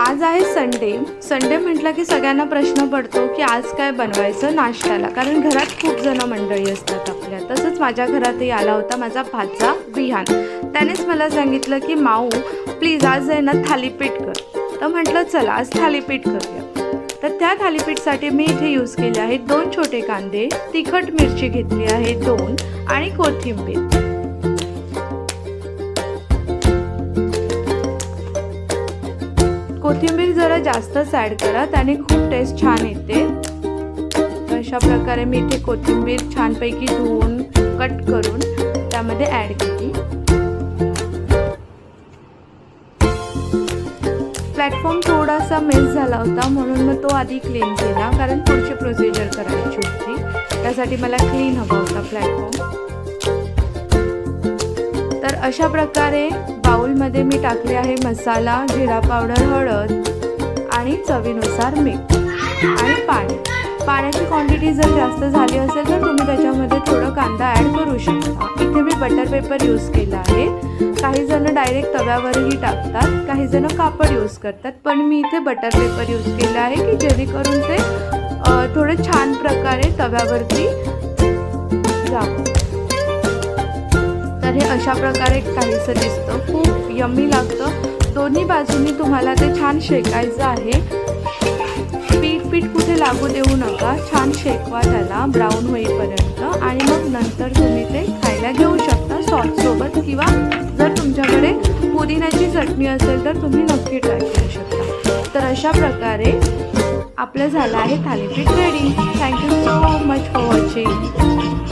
आज आहे Sunday. Sunday म्हटलं की सगळ्यांना प्रश्न पडतो की आज काय बनवायचं नाश्त्याला, कारण घरात खूप जण मंडळी असतात आपल्या. तसंच माझ्या घरातही आला होता माझा भाचा विहान. त्यानेच मला सांगितलं की माऊ प्लीज आज आहे ना थालीपीठ कर. तर म्हटलं चला आज थालीपीठ करूया. तर त्या थालीपीठसाठी मी इथे यूज केले आहेत 2 छोटे कांदे, तिखट मिरची घेतली आहे 2 आणि कोथिंबीर. कोथिंबीर जरा जास्तच ॲड करा, त्याने खूप टेस्ट छान येते. अशा प्रकारे मी इथे कोथिंबीर छानपैकी धुवून कट करून त्यामध्ये ॲड केली. प्लॅटफॉर्म थोडासा मेस झाला होता म्हणून मग तो आधी क्लीन केला, कारण पुढची प्रोसिजर करायची होती. त्यासाठी मला क्लीन हवा होता प्लॅटफॉर्म. तर अशा प्रकारे बाउलमध्ये मी टाकले आहे मसाला, जिरा पावडर, हळद आणि चवीनुसार मीठ आणि पाणी. पाण्याची क्वांटिटी जर जास्त झाली असेल तर तुम्ही त्याच्यामध्ये थोडं कांदा ॲड करू शकता. इथे मी बटर पेपर यूज केला आहे. काही जण डायरेक्ट तव्यावरही टाकतात, काही जण कापड यूज करतात, पण मी इथे बटर पेपर यूज केला आहे की जेणेकरून ते थोडं छान प्रकारे तव्यावरती जावं. तर हे अशा प्रकारे काहीसं दिसतं, खूप यम्मी लागतं. दोन्ही बाजूनी तुम्हाला ते छान शेकायचं आहे. पीठ कुठे लागू देऊ नका, छान शेकवा त्याला ब्राऊन होईपर्यंत आणि मग नंतर तुम्ही ते खायला घेऊ शकता सॉससोबत, किंवा जर तुमच्याकडे पुदिन्याची चटणी असेल तर तुम्ही नक्की ट्राय करू शकता. तर अशा प्रकारे आपलं झालं आहे thalipeeth ready. Thank you so much for watching.